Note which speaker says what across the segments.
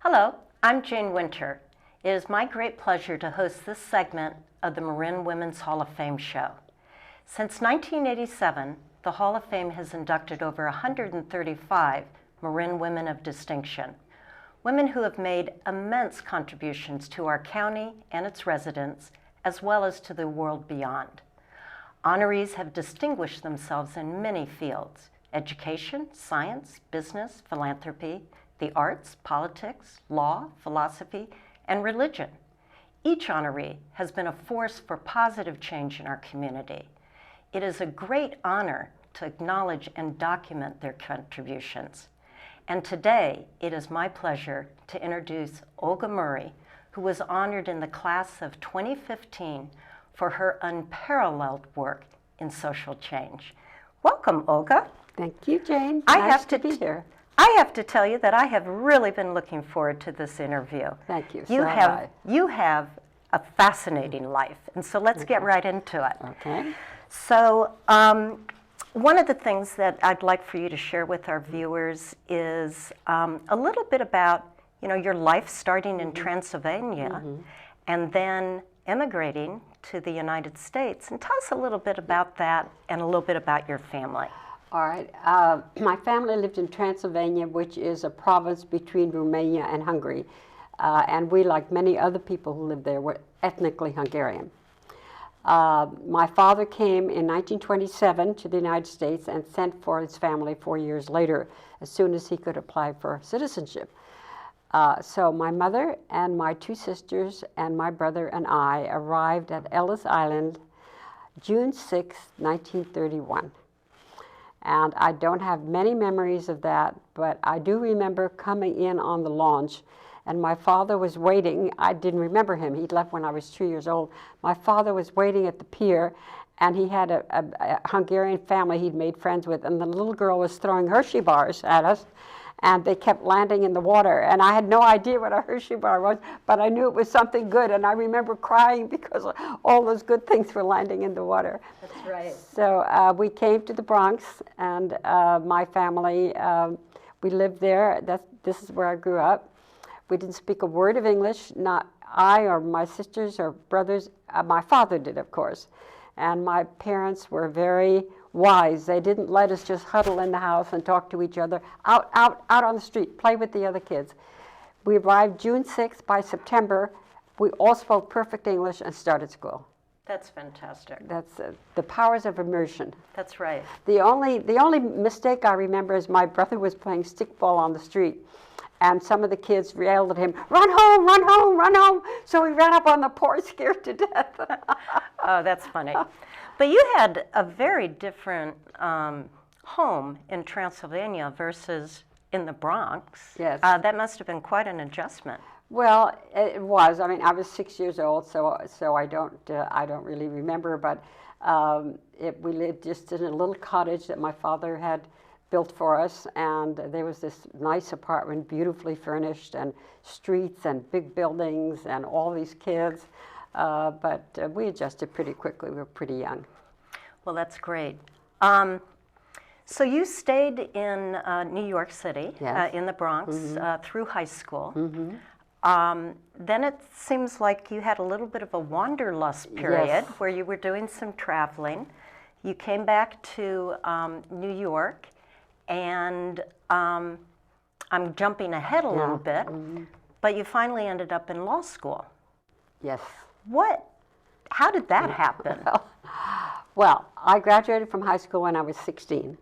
Speaker 1: Hello, I'm Jane Winter. It is my great pleasure to host this segment of the Marin Women's Hall of Fame show. Since 1987, the Hall of Fame has inducted over 135 Marin women of distinction, women who have made immense contributions to our county and its residents, as well as to the world beyond. Honorees have distinguished themselves in many fields: education, science, business, philanthropy, the arts, politics, law, philosophy, and religion. Each honoree has been a force for positive change in our community. It is a great honor to acknowledge and document their contributions. And today, it is my pleasure to introduce Olga Murray, who was honored in the class of 2015 for her unparalleled work in social change. Welcome, Olga.
Speaker 2: Thank you, Jane.
Speaker 1: I
Speaker 2: nice
Speaker 1: have
Speaker 2: to be here.
Speaker 1: I have to tell you that I have really been looking forward to this interview.
Speaker 2: Thank you.
Speaker 1: You have a fascinating life, and so let's get right into it.
Speaker 2: Okay.
Speaker 1: So one of the things that I'd like for you to share with our viewers is a little bit about your life starting in Transylvania and then immigrating to the United States. And tell us a little bit about that and a little bit about your family.
Speaker 2: All right. My family lived in Transylvania, which is a province between Romania and Hungary. And we, like many other people who lived there, were ethnically Hungarian. My father came in 1927 to the United States and sent for his family 4 years later, as soon as he could apply for citizenship. So my mother and my two sisters and my brother and I arrived at Ellis Island June 6, 1931. And I don't have many memories of that, but I do remember coming in on the launch, and my father was waiting. I didn't remember him. He'd left when I was 2 years old. My father was waiting at the pier, and he had a Hungarian family he'd made friends with, and the little girl was throwing Hershey bars at us, and they kept landing in the water. And I had no idea what a Hershey bar was, but I knew it was something good, and I remember crying because all those good things were landing in the water.
Speaker 1: That's right.
Speaker 2: So we came to the Bronx, and my family, we lived there. This is where I grew up. We didn't speak a word of English, not I or my sisters or brothers. My father did, of course. And my parents were very wise. They didn't let us just huddle in the house and talk to each other. Out on the street, play with the other kids. We arrived June 6th. By September, we all spoke perfect English and started school.
Speaker 1: That's fantastic.
Speaker 2: That's the powers of immersion.
Speaker 1: That's right.
Speaker 2: The only mistake I remember is my brother was playing stickball on the street, and some of the kids yelled at him, "Run home, run home, run home!" So he ran up on the porch scared to death.
Speaker 1: Oh, that's funny. But you had a very different home in Transylvania versus in the Bronx.
Speaker 2: Yes.
Speaker 1: That must have been quite an adjustment.
Speaker 2: Well, it was. I mean, I was 6 years old, so I don't really remember. But we lived just in a little cottage that my father had built for us, and there was this nice apartment, beautifully furnished, and streets and big buildings and all these kids. But we adjusted pretty quickly. We were pretty young.
Speaker 1: Well, that's great. So you stayed in New York City,
Speaker 2: Yes.
Speaker 1: in the Bronx, through high school.
Speaker 2: Mm-hmm.
Speaker 1: Then it seems like you had a little bit of a wanderlust period
Speaker 2: Yes.
Speaker 1: where you were doing some traveling. You came back to New York, and I'm jumping ahead a little bit, but you finally ended up in law school.
Speaker 2: Yes.
Speaker 1: How did that happen?
Speaker 2: Well, I graduated from high school when I was 16,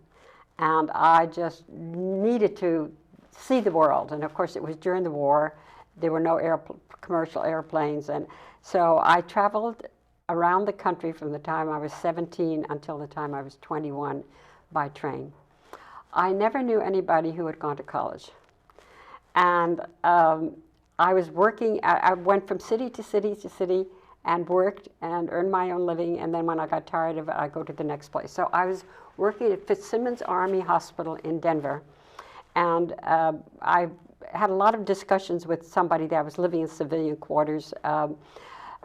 Speaker 2: and I just needed to see the world. And of course, it was during the war. There were no commercial airplanes, and so I traveled around the country from the time I was 17 until the time I was 21 by train. I never knew anybody who had gone to college, and I was working. I went from city to city to city and worked and earned my own living, and then when I got tired of it, I'd go to the next place. So I was working at Fitzsimmons Army Hospital in Denver, and I had a lot of discussions with somebody that was living in civilian quarters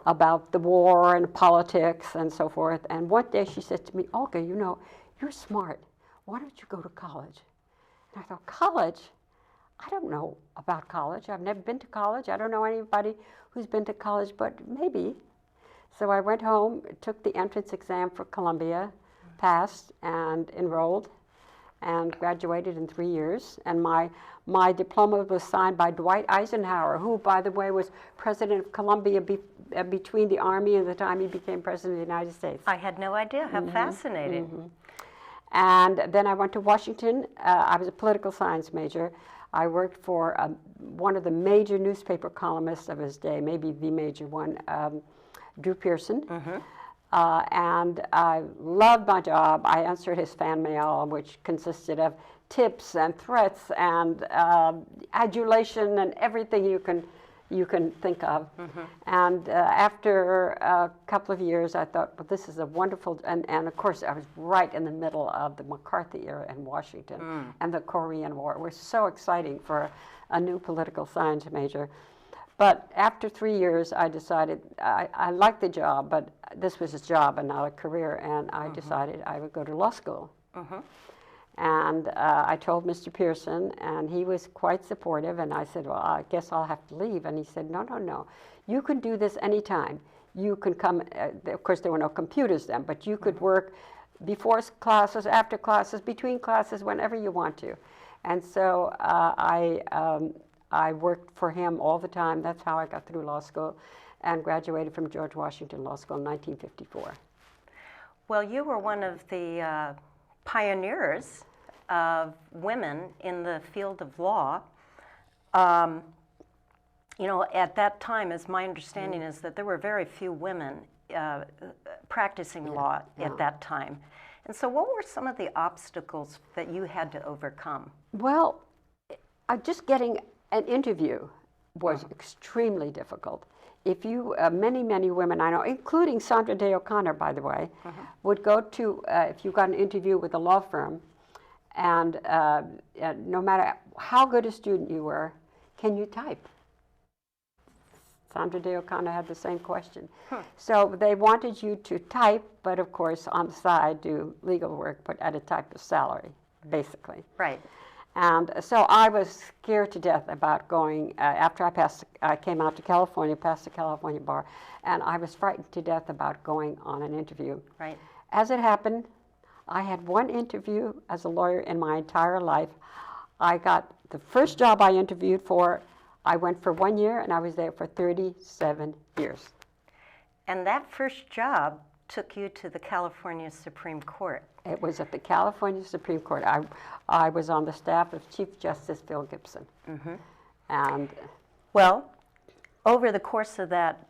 Speaker 2: about the war and politics and so forth. And one day she said to me, "Olga, you know, you're smart. Why don't you go to college?" And I thought, college? I don't know about college. I've never been to college. I don't know anybody who's been to college, but maybe. So I went home, took the entrance exam for Columbia, passed, and enrolled, and graduated in 3 years. And my diploma was signed by Dwight Eisenhower, who, by the way, was president of Columbia between the Army and the time he became president of the United States.
Speaker 1: I had no idea. How fascinating.
Speaker 2: Mm-hmm. And then I went to Washington. I was a political science major. I worked for one of the major newspaper columnists of his day, maybe the major one, Drew Pearson. And I loved my job. I answered his fan mail, which consisted of tips and threats and adulation and everything you can think of. And after a couple of years, I thought, well, this is a wonderful, and of course, I was right in the middle of the McCarthy era in Washington and the Korean War. It was so exciting for a new political science major. But after 3 years, I decided I liked the job, but this was a job and not a career, and I decided I would go to law school. And I told Mr. Pearson, and he was quite supportive, and I said, well, I guess I'll have to leave. And he said, no, no, no. You can do this anytime. You can come, of course, there were no computers then, but you could work before classes, after classes, between classes, whenever you want to. And so I worked for him all the time. That's how I got through law school and graduated from George Washington Law School in 1954. Well,
Speaker 1: you were one of the pioneers of women in the field of law. You know, at that time, as my understanding is that there were very few women practicing law at that time. And so what were some of the obstacles that you had to overcome?
Speaker 2: Well, just getting an interview was extremely difficult. If you, many women I know, including Sandra Day O'Connor, by the way, would go to, if you got an interview with a law firm, and no matter how good a student you were, can you type? Sandra Day O'Connor had the same question. So they wanted you to type, but of course on the side do legal work, but at a type of salary, basically.
Speaker 1: Right.
Speaker 2: And so I was scared to death about going, after I came out to California, passed the California bar, and I was frightened to death about going on an interview.
Speaker 1: Right.
Speaker 2: As it happened, I had one interview as a lawyer in my entire life. I got the first job I interviewed for, I went for 1 year, and I was there for 37 years.
Speaker 1: And that first job took you to the California Supreme Court.
Speaker 2: It was at the California Supreme Court. I was on the staff of Chief Justice Phil Gibson.
Speaker 1: Mm-hmm.
Speaker 2: And
Speaker 1: well, over the course of that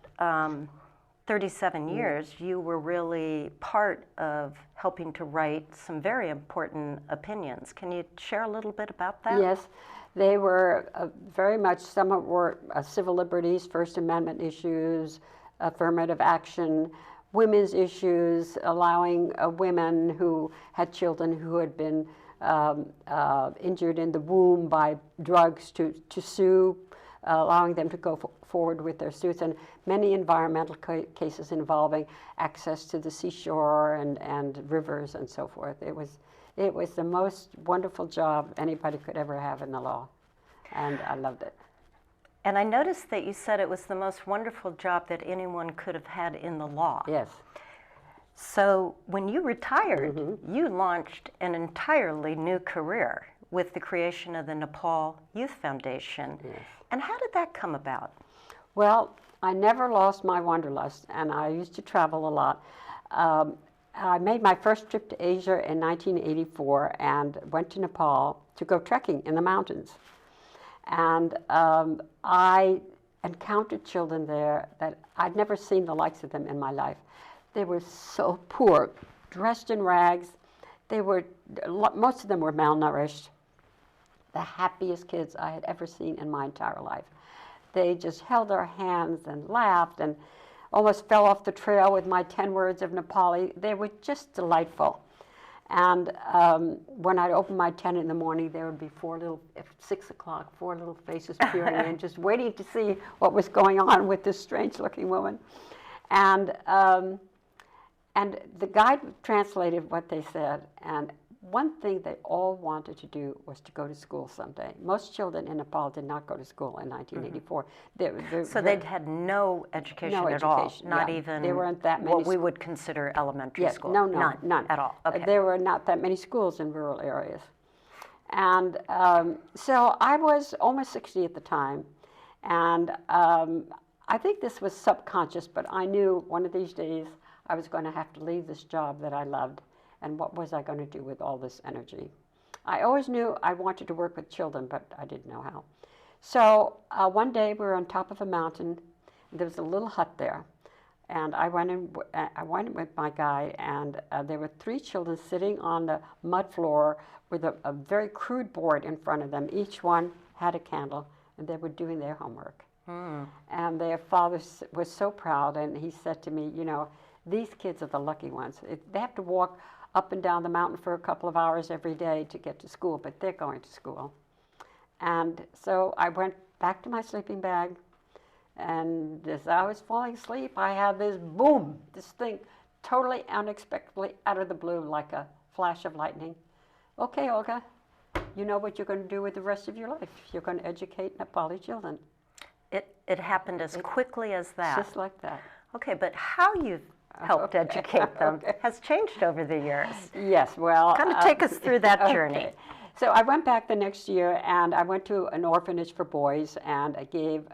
Speaker 1: 37 years, you were really part of helping to write some very important opinions. Can you share a little bit about that?
Speaker 2: yes, they were very much, some of were civil liberties, First Amendment issues, affirmative action, women's issues, allowing women who had children who had been injured in the womb by drugs to sue, allowing them to go forward with their suits, and many environmental cases involving access to the seashore and rivers and so forth. It was the most wonderful job anybody could ever have in the law, and I loved it.
Speaker 1: And I noticed that you said it was the most wonderful job that anyone could have had in the law.
Speaker 2: Yes.
Speaker 1: So when you retired, you launched an entirely new career with the creation of the Nepal Youth Foundation.
Speaker 2: Yes.
Speaker 1: And how did that come about?
Speaker 2: Well, I never lost my wanderlust, and I used to travel a lot. I made my first trip to Asia in 1984 and went to Nepal to go trekking in the mountains. And I encountered children there that I'd never seen the likes of them in my life. They were so poor, dressed in rags. Most of them were malnourished. The happiest kids I had ever seen in my entire life. They just held our hands and laughed and almost fell off the trail with my 10 words of Nepali. They were just delightful. And when I'd open my tent in the morning, there would be at 6 o'clock, 4 little faces peering in, just waiting to see what was going on with this strange-looking woman. And the guide translated what they said, and one thing they all wanted to do was to go to school someday. Most children in Nepal did not go to school in 1984.
Speaker 1: So they'd had no education at all, not even
Speaker 2: there weren't that many
Speaker 1: what we would consider elementary school.
Speaker 2: None
Speaker 1: at all. Okay.
Speaker 2: There were not that many schools in rural areas. And so I was almost 60 at the time, and I think this was subconscious, but I knew one of these days I was going to have to leave this job that I loved. And what was I going to do with all this energy? I always knew I wanted to work with children, but I didn't know how. So one day we were on top of a mountain. There was a little hut there. And I went in with my guide, and there were 3 children sitting on the mud floor with a very crude board in front of them. Each one had a candle, and they were doing their homework. And their father was so proud, and he said to me, you know, these kids are the lucky ones. They have to walk up and down the mountain for a couple of hours every day to get to school, but they're going to school. And so I went back to my sleeping bag, and as I was falling asleep, I had this boom, this thing totally unexpectedly out of the blue like a flash of lightning. Okay, Olga, you know what you're going to do with the rest of your life. You're going to educate Nepali children.
Speaker 1: It happened as quickly as that.
Speaker 2: Just like that.
Speaker 1: Okay, but how you've helped educate them has changed over the years.
Speaker 2: Yes, well...
Speaker 1: Kind of take us through that journey.
Speaker 2: Okay. So I went back the next year, and I went to an orphanage for boys, and I gave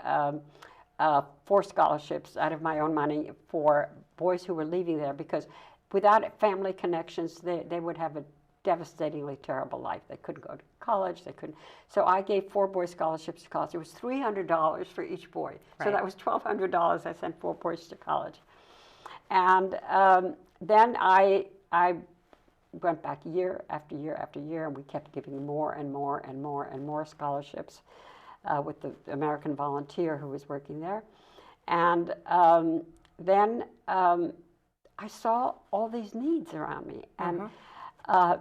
Speaker 2: 4 scholarships out of my own money for boys who were leaving there, because without family connections, they would have a devastatingly terrible life. They couldn't go to college, they couldn't. So I gave 4 boys scholarships to college. It was $300 for each boy.
Speaker 1: Right.
Speaker 2: So that was $1,200. I sent 4 boys to college. And then I went back year after year after year, and we kept giving more and more and more and more scholarships with the American volunteer who was working there. And then I saw all these needs around me. And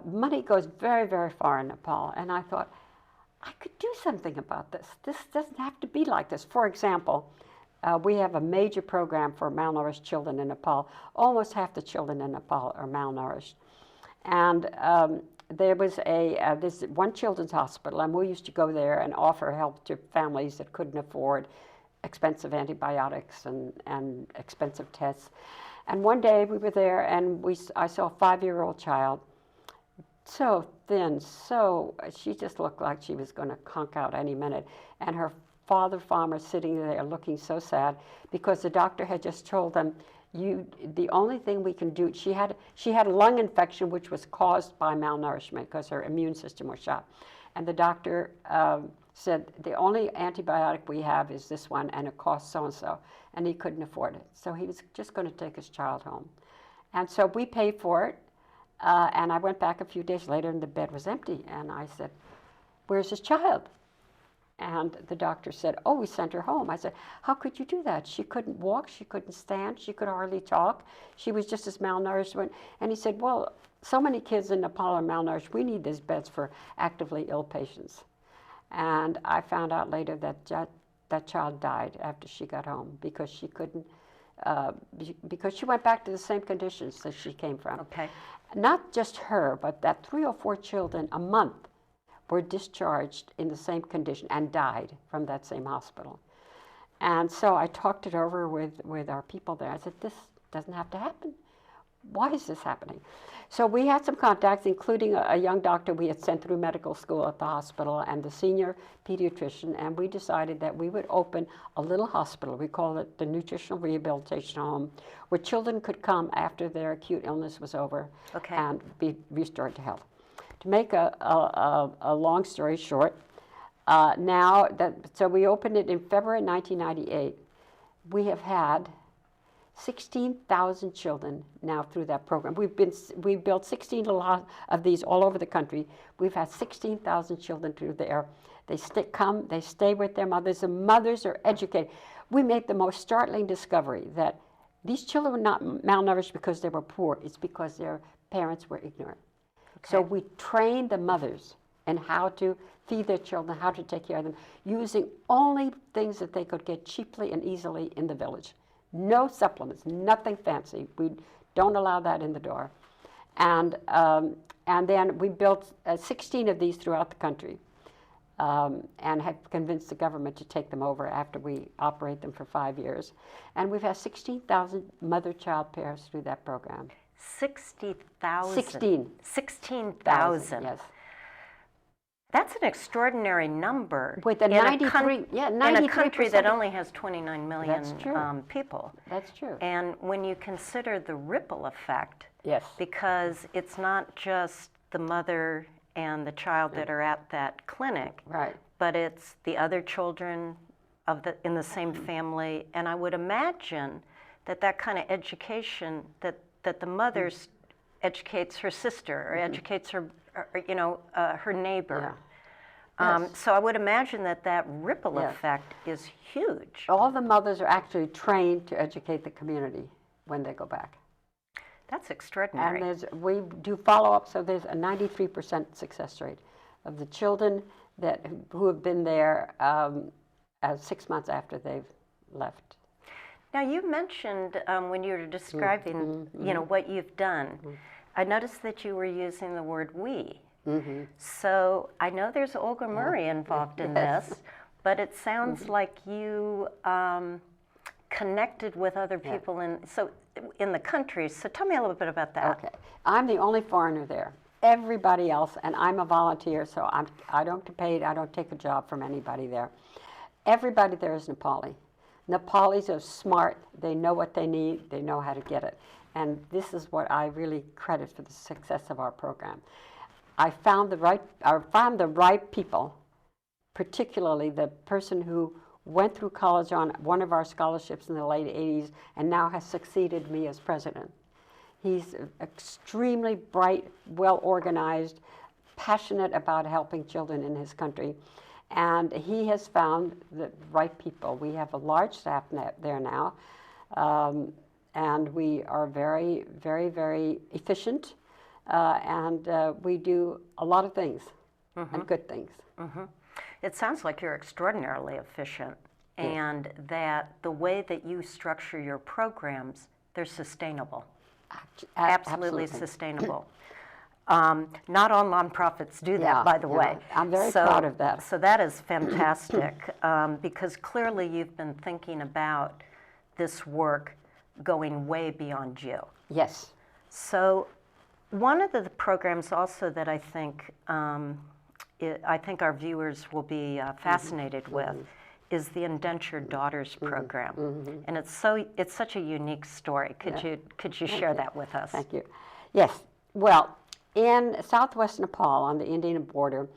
Speaker 2: money goes very, very far in Nepal. And I thought, I could do something about this. This doesn't have to be like this. For example, we have a major program for malnourished children in Nepal. Almost half the children in Nepal are malnourished. And there was this one children's hospital, and we used to go there and offer help to families that couldn't afford expensive antibiotics and expensive tests. And one day we were there, and I saw a 5-year-old child, so thin, she just looked like she was going to conk out any minute. And her father farmer sitting there looking so sad because the doctor had just told them, the only thing we can do, she had a lung infection which was caused by malnourishment because her immune system was shot. And the doctor said, the only antibiotic we have is this one, and it costs so-and-so. And he couldn't afford it. So he was just going to take his child home. And so we paid for it. And I went back a few days later, and the bed was empty. And I said, where's his child? And the doctor said, oh, we sent her home. I said, how could you do that? She couldn't walk, she couldn't stand, she could hardly talk. She was just as malnourished. And he said, well, so many kids in Nepal are malnourished. We need these beds for actively ill patients. And I found out later that that child died after she got home because she couldn't, because she went back to the same conditions that she came from.
Speaker 1: Okay.
Speaker 2: Not just her, but that 3 or 4 children a month were discharged in the same condition and died from that same hospital. And so I talked it over with our people there. I said, this doesn't have to happen. Why is this happening? So we had some contacts, including a young doctor we had sent through medical school at the hospital and the senior pediatrician, and we decided that we would open a little hospital. We call it the Nutritional Rehabilitation Home, where children could come after their acute illness was over and be restored to health. To make a long story short, so we opened it in February 1998. We have had 16,000 children now through that program. We built 16 of these all over the country. We've had 16,000 children through there. They stay with their mothers. The mothers are educated. We made the most startling discovery that these children were not malnourished because they were poor. It's because their parents were ignorant. So we trained the mothers in how to feed their children, how to take care of them, using only things that they could get cheaply and easily in the village. No supplements, nothing fancy. We don't allow that in the door. And then we built 16 of these throughout the country and have convinced the government to take them over after we operate them for 5 years. And we've had 16,000 mother-child pairs through that program.
Speaker 1: 60,000.
Speaker 2: 16.
Speaker 1: 16,000.
Speaker 2: Yes.
Speaker 1: That's an extraordinary number.
Speaker 2: With a 93,
Speaker 1: in a country that only has 29 million people.
Speaker 2: That's true.
Speaker 1: And when you consider the ripple effect,
Speaker 2: yes,
Speaker 1: because it's not just the mother and the child that are at that clinic,
Speaker 2: right,
Speaker 1: but it's the other children in the same family. And I would imagine that kind of education that the mother educates her sister or educates her, her neighbor. Yeah. Yes. So I would imagine that ripple effect is huge.
Speaker 2: All the mothers are actually trained to educate the community when they go back.
Speaker 1: That's extraordinary.
Speaker 2: And we do follow-up, so there's a 93% success rate of the children who have been there 6 months after they've left.
Speaker 1: Now, you mentioned when you were describing, what you've done, I noticed that you were using the word we. So I know there's Olga Murray involved in this, but it sounds like you connected with other people in the country. So tell me a little bit about that.
Speaker 2: Okay. I'm the only foreigner there. Everybody else, and I'm a volunteer, so I don't get paid, I don't take a job from anybody there. Everybody there is Nepali. Nepalis are smart, they know what they need, they know how to get it. And this is what I really credit for the success of our program. I found the right people, particularly the person who went through college on one of our scholarships in the late 80s and now has succeeded me as president. He's extremely bright, well-organized, passionate about helping children in his country. And he has found the right people. We have a large staff there now, and we are very, very, very efficient, and we do a lot of things, and good things.
Speaker 1: It sounds like you're extraordinarily efficient, and that the way that you structure your programs, they're sustainable. Absolutely sustainable. Not all nonprofits do that, by the way.
Speaker 2: I'm very proud of that.
Speaker 1: So that is fantastic, because clearly you've been thinking about this work going way beyond you.
Speaker 2: Yes.
Speaker 1: So one of the programs also that I think our viewers will be fascinated with is the Indentured Daughters program, and it's such a unique story. Could you share that with us?
Speaker 2: Thank you. Yes. Well, in southwest Nepal on the Indian border,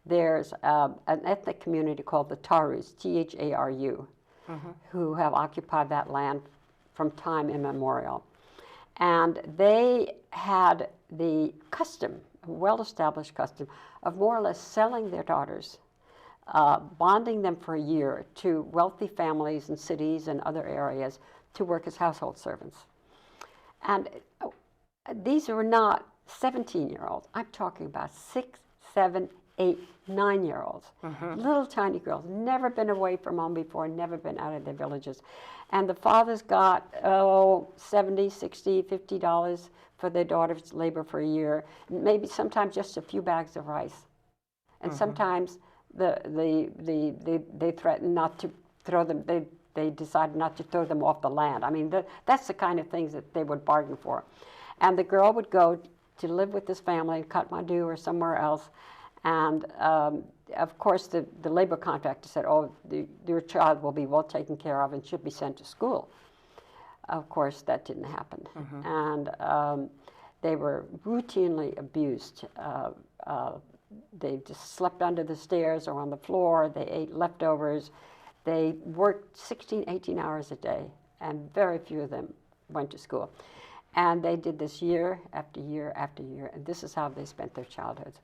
Speaker 2: there's an ethnic community called the Tharus, Tharu, who have occupied that land from time immemorial. And they had the custom, a well-established custom, of more or less selling their daughters, bonding them for a year to wealthy families in cities and other areas to work as household servants. And these were not 17-year-olds. I'm talking about 6, 7, 8, 9-year-olds, little tiny girls, never been away from home before, never been out of their villages. And the fathers got, $70, $60, $50 for their daughter's labor for a year, maybe sometimes just a few bags of rice. And sometimes they threatened not to throw them, they decided not to throw them off the land. I mean, that's the kind of things that they would bargain for. And the girl would go to live with this family in Kathmandu or somewhere else. And of course, the labor contractor said, oh, your child will be well taken care of and should be sent to school. Of course, that didn't happen. And they were routinely abused. They just slept under the stairs or on the floor. They ate leftovers. They worked 16, 18 hours a day, and very few of them went to school. And they did this year after year after year, and this is how they spent their childhoods.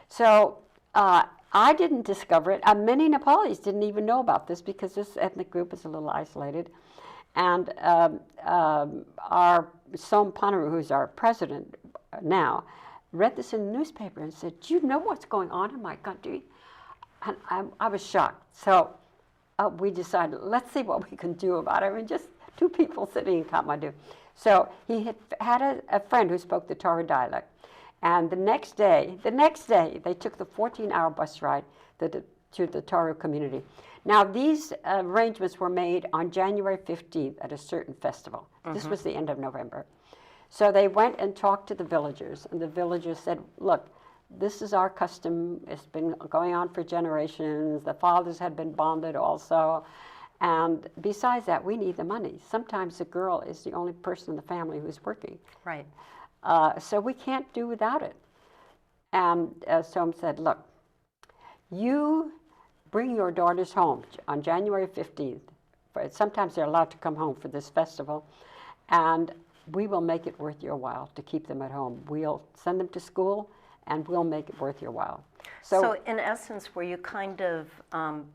Speaker 2: So I didn't discover it. Many Nepalis didn't even know about this because this ethnic group is a little isolated. And our Som Panaru, who's our president now, read this in the newspaper and said, do you know what's going on in my country? And I was shocked. So we decided, let's see what we can do about it. I mean, just two people sitting in Kathmandu. So he had a friend who spoke the Tharu dialect. And the next day, they took the 14-hour bus ride to the Tharu community. Now, these arrangements were made on January 15th at a certain festival. This was the end of November. So they went and talked to the villagers, and the villagers said, look, this is our custom. It's been going on for generations. The fathers had been bonded also. And besides that, we need the money. Sometimes the girl is the only person in the family who's working.
Speaker 1: Right.
Speaker 2: So we can't do without it. And Som said, look, you bring your daughters home on January 15th. Sometimes they're allowed to come home for this festival. And we will make it worth your while to keep them at home. We'll send them to school, and we'll make it worth your while.
Speaker 1: So in essence, were you kind of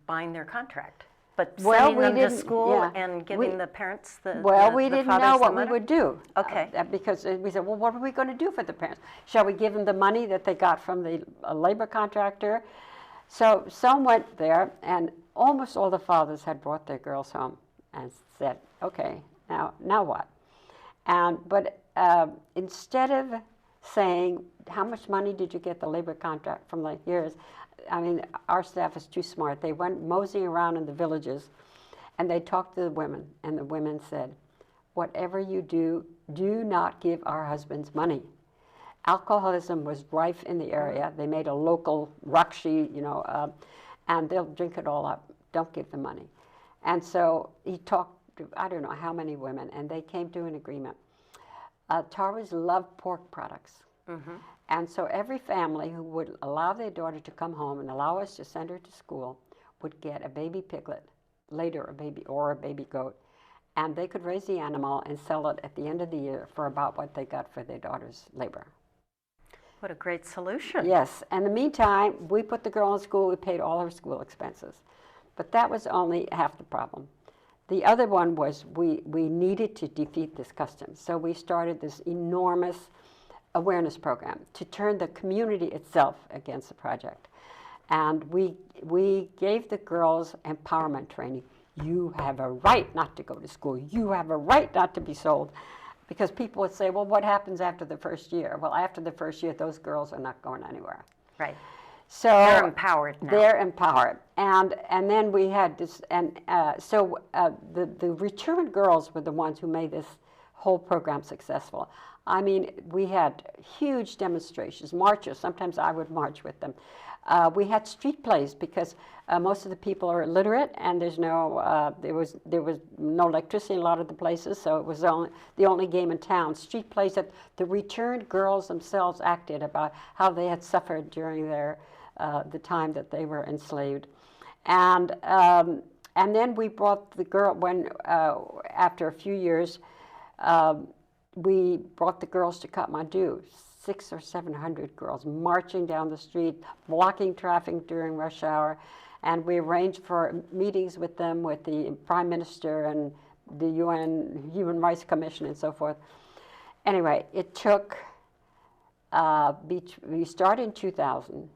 Speaker 1: buying their contract? But sending them to school and giving the parents the
Speaker 2: Well, we didn't know what we would do.
Speaker 1: Okay.
Speaker 2: Because we said, well, what are we going to do for the parents? Shall we give them the money that they got from the labor contractor? So some went there, and almost all the fathers had brought their girls home and said, okay, now what? But instead of saying, how much money did you get the labor contract from the years? I mean, our staff is too smart. They went moseying around in the villages, and they talked to the women, and the women said, whatever you do, do not give our husbands money. Alcoholism was rife in the area. They made a local rakshi, and they'll drink it all up. Don't give them money. And so he talked to, I don't know how many women, and they came to an agreement. Tharus love pork products. And so every family who would allow their daughter to come home and allow us to send her to school would get a baby piglet, later a baby goat, and they could raise the animal and sell it at the end of the year for about what they got for their daughter's labor.
Speaker 1: What a great solution.
Speaker 2: Yes. In the meantime, we put the girl in school. We paid all her school expenses. But that was only half the problem. The other one was we needed to defeat this custom. So we started this enormous awareness program to turn the community itself against the project. And we gave the girls empowerment training. You have a right not to go to school. You have a right not to be sold. Because people would say, well, what happens after the first year? Well, after the first year, those girls are not going anywhere.
Speaker 1: Right.
Speaker 2: So
Speaker 1: they're empowered now.
Speaker 2: They're empowered. And then we had this, the return girls were the ones who made this whole program successful. I mean, we had huge demonstrations, marches. Sometimes I would march with them. We had street plays because most of the people are illiterate, and there was no electricity in a lot of the places, so it was the only game in town. Street plays that the returned girls themselves acted about how they had suffered during the time that they were enslaved, and then we brought the girl after a few years. We brought the girls to Kathmandu, 600 or 700 girls marching down the street, blocking traffic during rush hour, and we arranged for meetings with them, with the Prime Minister and the UN Human Rights Commission and so forth. Anyway, it took, we started in 2000.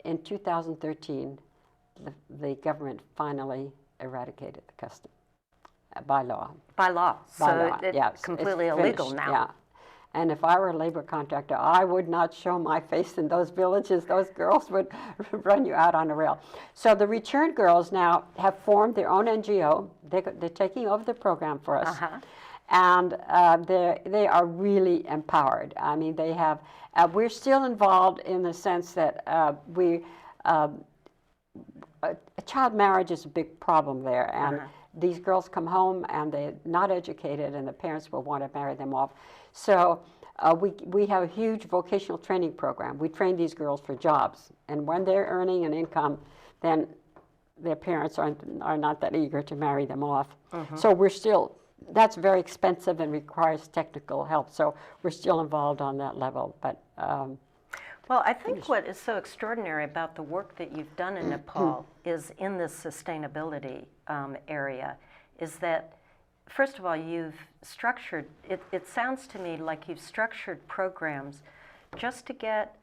Speaker 2: In 2013, the government finally eradicated the custom. By law.
Speaker 1: By law. So it's completely illegal now.
Speaker 2: Yeah. And if I were a labor contractor, I would not show my face in those villages. Those girls would run you out on a rail. So the returned girls now have formed their own NGO. They're taking over the program for us. And they are really empowered. I mean, they have, we're still involved in the sense that child marriage is a big problem there. And these girls come home and they're not educated, and the parents will want to marry them off. So we have a huge vocational training program. We train these girls for jobs, and when they're earning an income, then their parents are not that eager to marry them off. So we're still, that's very expensive and requires technical help. So we're still involved on that level. But
Speaker 1: well, I think what is so extraordinary about the work that you've done in Nepal is in this sustainability area, is that, first of all, you've structured, it sounds to me like you've structured programs just to get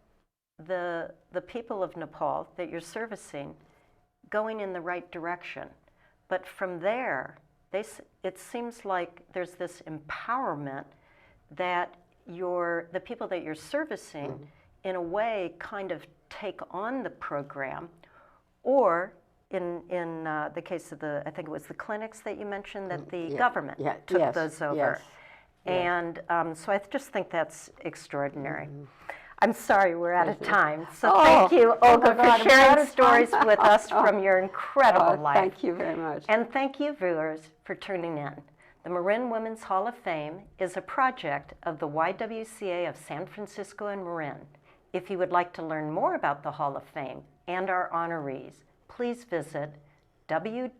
Speaker 1: the people of Nepal that you're servicing going in the right direction. But from there, it seems like there's this empowerment that the people that you're servicing in a way kind of take on the program, or in the case of I think it was the clinics that you mentioned, that the government took those over. And so I just think that's extraordinary. I'm sorry, we're out of time. So thank you, Olga, for sharing stories with us from your incredible life.
Speaker 2: Thank you very much.
Speaker 1: And thank you, viewers, for tuning in. The Marin Women's Hall of Fame is a project of the YWCA of San Francisco and Marin. If you would like to learn more about the Hall of Fame and our honorees, please visit www.mwhf.org.